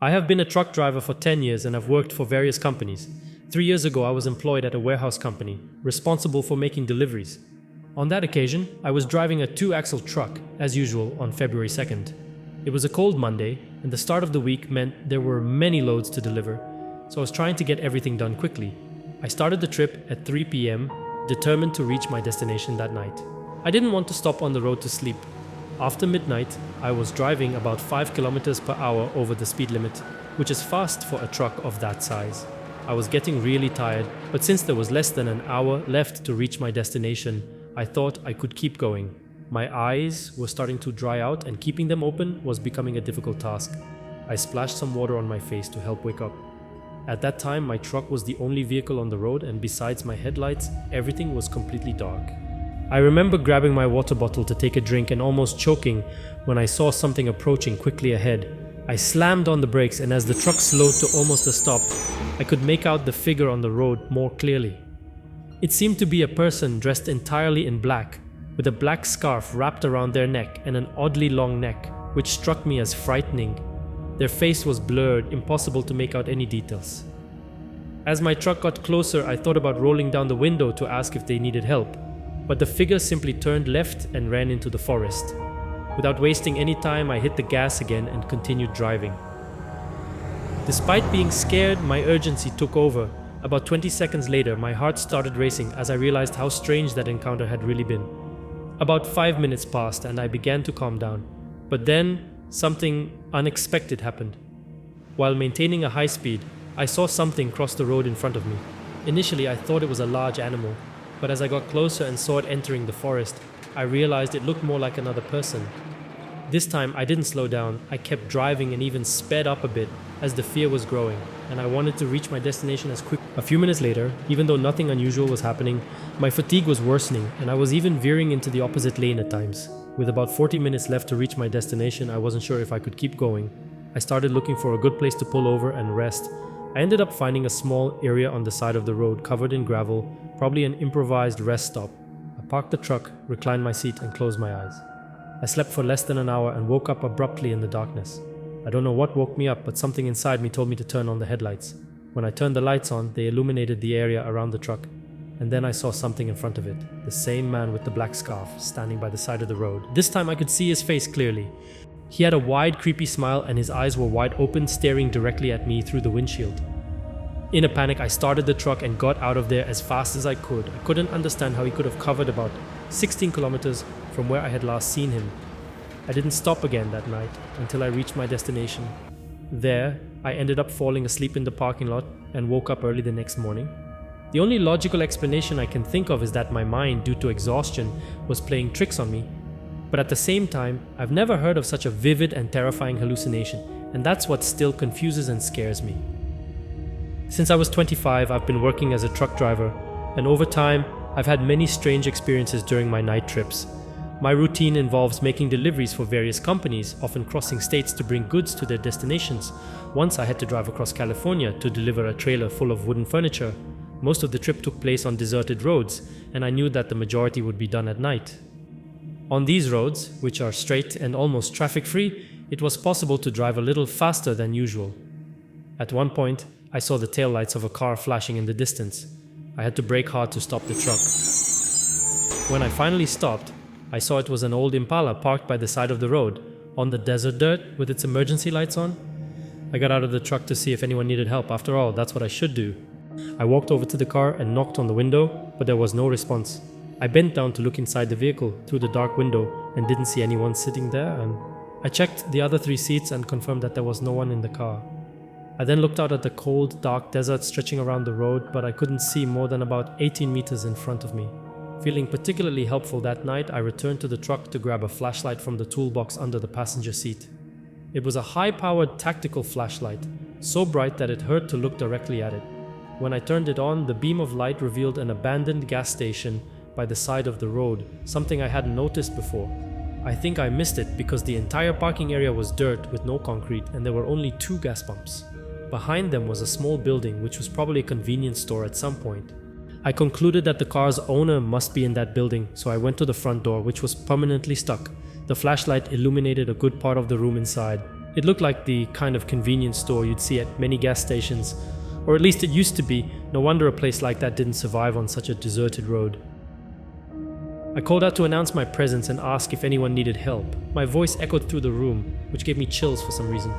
I have been a truck driver for 10 years and have worked for various companies. 3 years ago, I was employed at a warehouse company, responsible for making deliveries. On that occasion, I was driving a 2-axle truck, as usual, on February 2nd. It was a cold Monday, and the start of the week meant there were many loads to deliver, so I was trying to get everything done quickly. I started the trip at 3 p.m., determined to reach my destination that night. I didn't want to stop on the road to sleep. After midnight, I was driving about 5 kilometers per hour over the speed limit, which is fast for a truck of that size. I was getting really tired, but since there was less than an hour left to reach my destination, I thought I could keep going. My eyes were starting to dry out and keeping them open was becoming a difficult task. I splashed some water on my face to help wake up. At that time, my truck was the only vehicle on the road, and besides my headlights, everything was completely dark. I remember grabbing my water bottle to take a drink and almost choking when I saw something approaching quickly ahead. I slammed on the brakes, and as the truck slowed to almost a stop, I could make out the figure on the road more clearly. It seemed to be a person dressed entirely in black, with a black scarf wrapped around their neck and an oddly long neck, which struck me as frightening. Their face was blurred, impossible to make out any details. As my truck got closer, I thought about rolling down the window to ask if they needed help, but the figure simply turned left and ran into the forest. Without wasting any time, I hit the gas again and continued driving. Despite being scared, my urgency took over. About 20 seconds later, my heart started racing as I realized how strange that encounter had really been. About 5 minutes passed and I began to calm down. But then, something unexpected happened. While maintaining a high speed, I saw something cross the road in front of me. Initially, I thought it was a large animal, but as I got closer and saw it entering the forest, I realized it looked more like another person. This time, I didn't slow down. I kept driving and even sped up a bit as the fear was growing, and I wanted to reach my destination as quick. A few minutes later, even though nothing unusual was happening, my fatigue was worsening, and I was even veering into the opposite lane at times. With about 40 minutes left to reach my destination, I wasn't sure if I could keep going. I started looking for a good place to pull over and rest. I ended up finding a small area on the side of the road covered in gravel, probably an improvised rest stop. I parked the truck, reclined my seat, and closed my eyes. I slept for less than an hour and woke up abruptly in the darkness. I don't know what woke me up, but something inside me told me to turn on the headlights. When I turned the lights on, they illuminated the area around the truck. And then I saw something in front of it. The same man with the black scarf, standing by the side of the road. This time I could see his face clearly. He had a wide, creepy smile and his eyes were wide open, staring directly at me through the windshield. In a panic, I started the truck and got out of there as fast as I could. I couldn't understand how he could have covered about 16 kilometers from where I had last seen him. I didn't stop again that night until I reached my destination. There, I ended up falling asleep in the parking lot and woke up early the next morning. The only logical explanation I can think of is that my mind, due to exhaustion, was playing tricks on me. But at the same time, I've never heard of such a vivid and terrifying hallucination, and that's what still confuses and scares me. Since I was 25, I've been working as a truck driver, and over time, I've had many strange experiences during my night trips. My routine involves making deliveries for various companies, often crossing states to bring goods to their destinations. Once I had to drive across California to deliver a trailer full of wooden furniture. Most of the trip took place on deserted roads, and I knew that the majority would be done at night. On these roads, which are straight and almost traffic-free, it was possible to drive a little faster than usual. At one point, I saw the taillights of a car flashing in the distance. I had to brake hard to stop the truck. When I finally stopped, I saw it was an old Impala parked by the side of the road, on the desert dirt with its emergency lights on. I got out of the truck to see if anyone needed help. After all, that's what I should do. I walked over to the car and knocked on the window, but there was no response. I bent down to look inside the vehicle through the dark window and didn't see anyone sitting there, and I checked the other 3 seats and confirmed that there was no one in the car. I then looked out at the cold, dark desert stretching around the road, but I couldn't see more than about 18 meters in front of me. Feeling particularly helpful that night, I returned to the truck to grab a flashlight from the toolbox under the passenger seat. It was a high-powered tactical flashlight, so bright that it hurt to look directly at it. When I turned it on, the beam of light revealed an abandoned gas station by the side of the road, something I hadn't noticed before. I think I missed it because the entire parking area was dirt with no concrete and there were only 2 gas pumps. Behind them was a small building which was probably a convenience store at some point. I concluded that the car's owner must be in that building, so I went to the front door, which was permanently stuck. The flashlight illuminated a good part of the room inside. It looked like the kind of convenience store you'd see at many gas stations, or at least it used to be. No wonder a place like that didn't survive on such a deserted road. I called out to announce my presence and ask if anyone needed help. My voice echoed through the room, which gave me chills for some reason.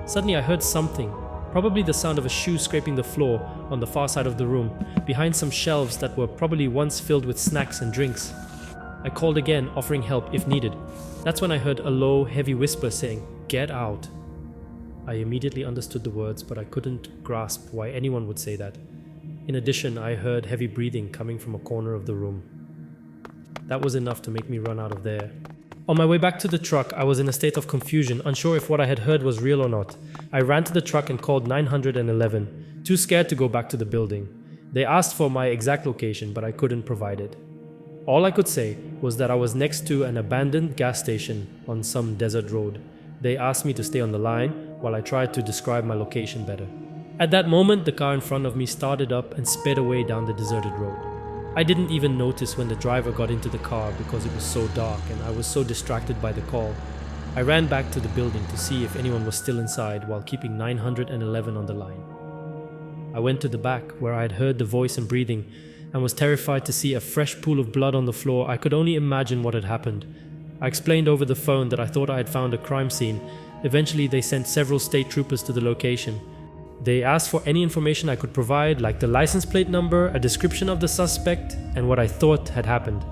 Suddenly I heard something, probably the sound of a shoe scraping the floor on the far side of the room, behind some shelves that were probably once filled with snacks and drinks. I called again, offering help if needed. That's when I heard a low, heavy whisper saying, "Get out." I immediately understood the words, but I couldn't grasp why anyone would say that. In addition, I heard heavy breathing coming from a corner of the room. That was enough to make me run out of there. On my way back to the truck, I was in a state of confusion, unsure if what I had heard was real or not. I ran to the truck and called 911, too scared to go back to the building. They asked for my exact location, but I couldn't provide it. All I could say was that I was next to an abandoned gas station on some desert road. They asked me to stay on the line while I tried to describe my location better. At that moment, the car in front of me started up and sped away down the deserted road. I didn't even notice when the driver got into the car because it was so dark and I was so distracted by the call. I ran back to the building to see if anyone was still inside while keeping 911 on the line. I went to the back where I had heard the voice and breathing and was terrified to see a fresh pool of blood on the floor. I could only imagine what had happened. I explained over the phone that I thought I had found a crime scene. Eventually they sent several state troopers to the location. They asked for any information I could provide, like the license plate number, a description of the suspect, and what I thought had happened.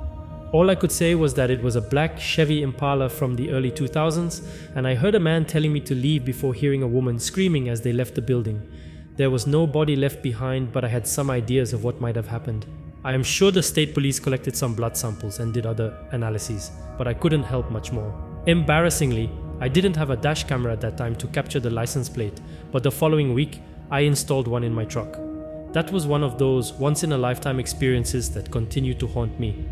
All I could say was that it was a black Chevy Impala from the early 2000s, and I heard a man telling me to leave before hearing a woman screaming as they left the building. There was no body left behind, but I had some ideas of what might have happened. I am sure the state police collected some blood samples and did other analyses, but I couldn't help much more. Embarrassingly, I didn't have a dash camera at that time to capture the license plate, but the following week, I installed one in my truck. That was one of those once-in-a-lifetime experiences that continue to haunt me.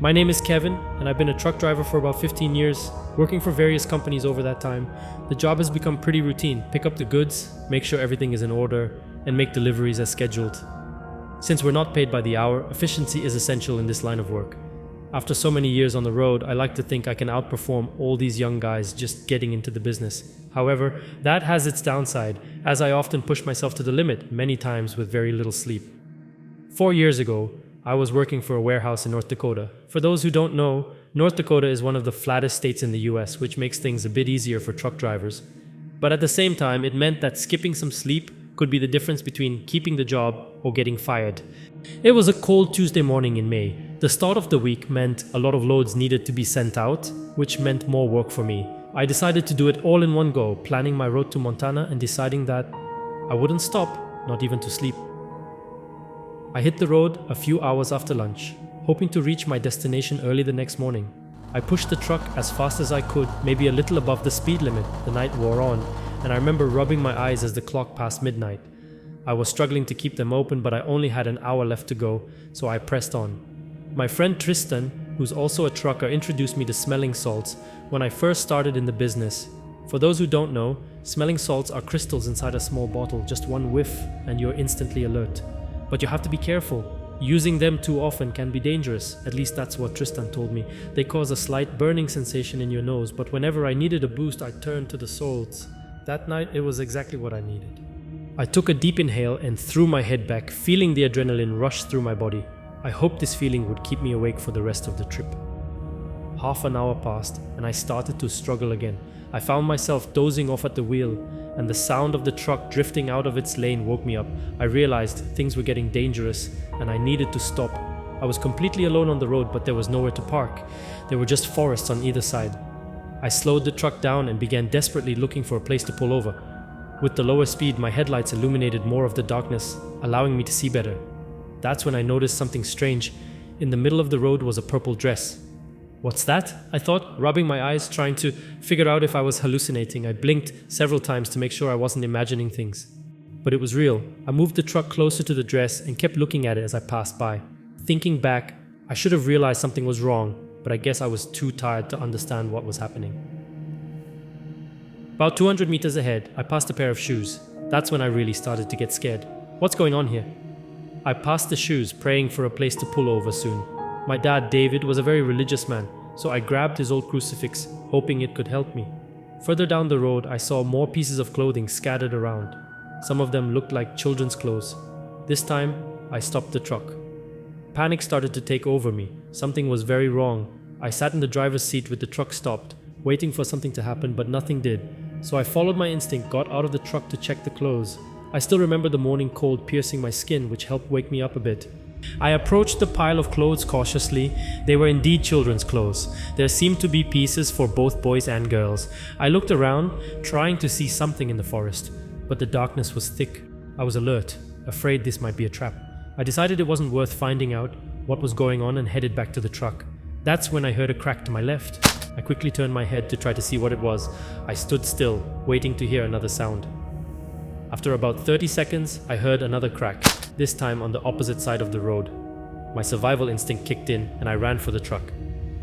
My name is Kevin, and I've been a truck driver for about 15 years, working for various companies over that time. The job has become pretty routine: pick up the goods, make sure everything is in order, and make deliveries as scheduled. Since we're not paid by the hour, efficiency is essential in this line of work. After so many years on the road, I like to think I can outperform all these young guys just getting into the business. However, that has its downside, as I often push myself to the limit, many times with very little sleep. 4 years ago, I was working for a warehouse in North Dakota. For those who don't know, North Dakota is one of the flattest states in the US, which makes things a bit easier for truck drivers. But at the same time, it meant that skipping some sleep could be the difference between keeping the job or getting fired. It was a cold Tuesday morning in May. The start of the week meant a lot of loads needed to be sent out, which meant more work for me. I decided to do it all in one go, planning my road to Montana and deciding that I wouldn't stop, not even to sleep. I hit the road a few hours after lunch, hoping to reach my destination early the next morning. I pushed the truck as fast as I could, maybe a little above the speed limit. The night wore on, and I remember rubbing my eyes as the clock passed midnight. I was struggling to keep them open, but I only had an hour left to go, so I pressed on. My friend Tristan, who's also a trucker, introduced me to smelling salts when I first started in the business. For those who don't know, smelling salts are crystals inside a small bottle. Just one whiff and you're instantly alert. But you have to be careful. Using them too often can be dangerous. At least that's what Tristan told me. They cause a slight burning sensation in your nose, but whenever I needed a boost, I turned to the salts. That night, it was exactly what I needed. I took a deep inhale and threw my head back, feeling the adrenaline rush through my body. I hoped this feeling would keep me awake for the rest of the trip. Half an hour passed, and I started to struggle again. I found myself dozing off at the wheel, and the sound of the truck drifting out of its lane woke me up. I realized things were getting dangerous, and I needed to stop. I was completely alone on the road, but there was nowhere to park. There were just forests on either side. I slowed the truck down and began desperately looking for a place to pull over. With the lower speed, my headlights illuminated more of the darkness, allowing me to see better. That's when I noticed something strange. In the middle of the road was a purple dress. What's that? I thought, rubbing my eyes, trying to figure out if I was hallucinating. I blinked several times to make sure I wasn't imagining things. But it was real. I moved the truck closer to the dress and kept looking at it as I passed by. Thinking back, I should have realized something was wrong, but I guess I was too tired to understand what was happening. About 200 meters ahead, I passed a pair of shoes. That's when I really started to get scared. What's going on here? I passed the shoes, praying for a place to pull over soon. My dad, David, was a very religious man, so I grabbed his old crucifix, hoping it could help me. Further down the road, I saw more pieces of clothing scattered around. Some of them looked like children's clothes. This time, I stopped the truck. Panic started to take over me. Something was very wrong. I sat in the driver's seat with the truck stopped, waiting for something to happen, but nothing did. So I followed my instinct, got out of the truck to check the clothes. I still remember the morning cold piercing my skin, which helped wake me up a bit. I approached the pile of clothes cautiously. They were indeed children's clothes. There seemed to be pieces for both boys and girls. I looked around, trying to see something in the forest, but the darkness was thick. I was alert, afraid this might be a trap. I decided it wasn't worth finding out what was going on and headed back to the truck. That's when I heard a crack to my left. I quickly turned my head to try to see what it was. I stood still, waiting to hear another sound. After about 30 seconds, I heard another crack, this time on the opposite side of the road. My survival instinct kicked in and I ran for the truck.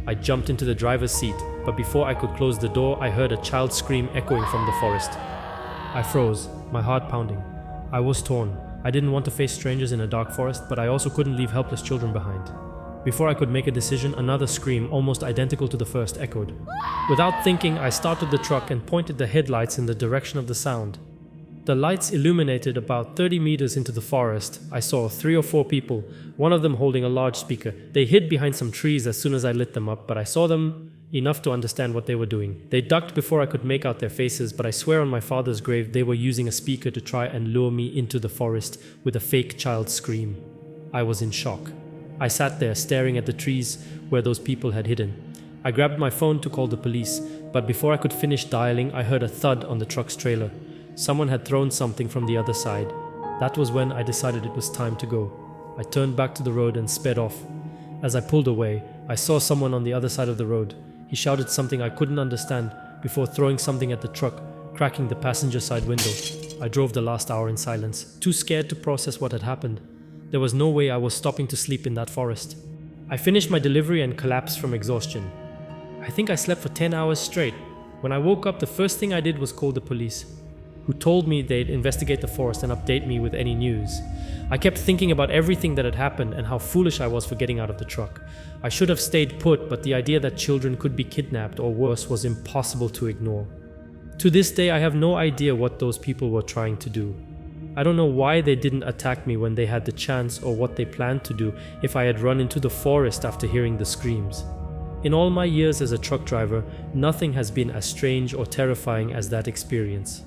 I jumped into the driver's seat, but before I could close the door, I heard a child scream echoing from the forest. I froze, my heart pounding. I was torn. I didn't want to face strangers in a dark forest, but I also couldn't leave helpless children behind. Before I could make a decision, another scream, almost identical to the first, echoed. Without thinking, I started the truck and pointed the headlights in the direction of the sound. The lights illuminated about 30 meters into the forest. I saw 3 or 4 people, one of them holding a large speaker. They hid behind some trees as soon as I lit them up, but I saw them enough to understand what they were doing. They ducked before I could make out their faces, but I swear on my father's grave they were using a speaker to try and lure me into the forest with a fake child scream. I was in shock. I sat there staring at the trees where those people had hidden. I grabbed my phone to call the police, but before I could finish dialing, I heard a thud on the truck's trailer. Someone had thrown something from the other side. That was when I decided it was time to go. I turned back to the road and sped off. As I pulled away, I saw someone on the other side of the road. He shouted something I couldn't understand before throwing something at the truck, cracking the passenger side window. I drove the last hour in silence, too scared to process what had happened. There was no way I was stopping to sleep in that forest. I finished my delivery and collapsed from exhaustion. I think I slept for 10 hours straight. When I woke up, the first thing I did was call the police, who told me they'd investigate the forest and update me with any news. I kept thinking about everything that had happened and how foolish I was for getting out of the truck. I should have stayed put, but the idea that children could be kidnapped or worse was impossible to ignore. To this day, I have no idea what those people were trying to do. I don't know why they didn't attack me when they had the chance, or what they planned to do if I had run into the forest after hearing the screams. In all my years as a truck driver, nothing has been as strange or terrifying as that experience.